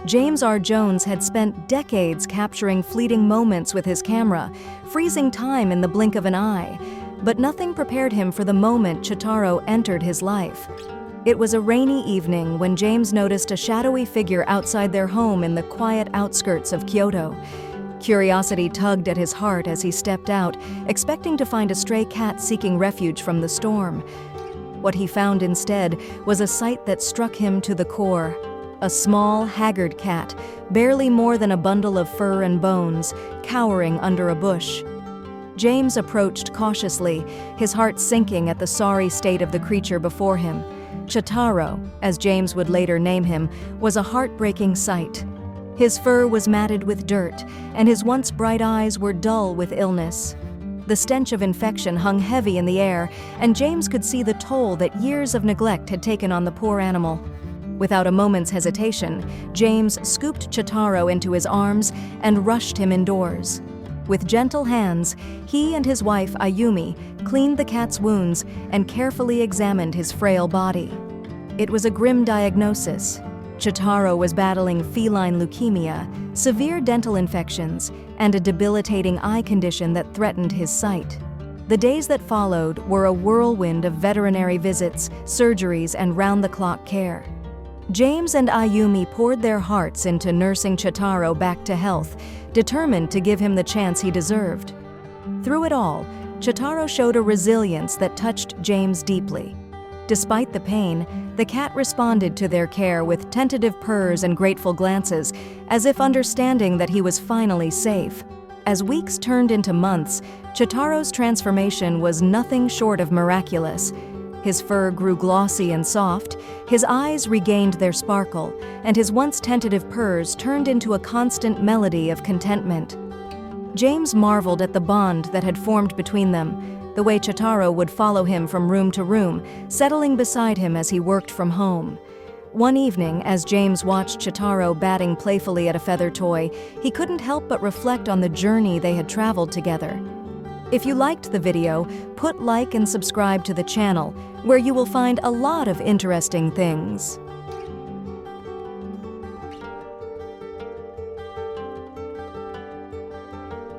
James R. Jones had spent decades capturing fleeting moments with his camera, freezing time in the blink of an eye. But nothing prepared him for the moment Chitaro entered his life. It was a rainy evening when James noticed a shadowy figure outside their home in the quiet outskirts of Kyoto. Curiosity tugged at his heart as he stepped out, expecting to find a stray cat seeking refuge from the storm. What he found instead was a sight that struck him to the core. A small, haggard cat, barely more than a bundle of fur and bones, cowering under a bush. James approached cautiously, his heart sinking at the sorry state of the creature before him. Chitaro, as James would later name him, was a heartbreaking sight. His fur was matted with dirt, and his once bright eyes were dull with illness. The stench of infection hung heavy in the air, and James could see the toll that years of neglect had taken on the poor animal. Without a moment's hesitation, James scooped Chitaro into his arms and rushed him indoors. With gentle hands, he and his wife Ayumi cleaned the cat's wounds and carefully examined his frail body. It was a grim diagnosis. Chitaro was battling feline leukemia, severe dental infections, and a debilitating eye condition that threatened his sight. The days that followed were a whirlwind of veterinary visits, surgeries, and round-the-clock care. James and Ayumi poured their hearts into nursing Chitaro back to health, determined to give him the chance he deserved. Through it all, Chitaro showed a resilience that touched James deeply. Despite the pain, the cat responded to their care with tentative purrs and grateful glances, as if understanding that he was finally safe. As weeks turned into months, Chitaro's transformation was nothing short of miraculous. His fur grew glossy and soft, his eyes regained their sparkle, and his once tentative purrs turned into a constant melody of contentment. James marveled at the bond that had formed between them, the way Chitaro would follow him from room to room, settling beside him as he worked from home. One evening, as James watched Chitaro batting playfully at a feather toy, he couldn't help but reflect on the journey they had traveled together. If you liked the video, put like and subscribe to the channel, where you will find a lot of interesting things.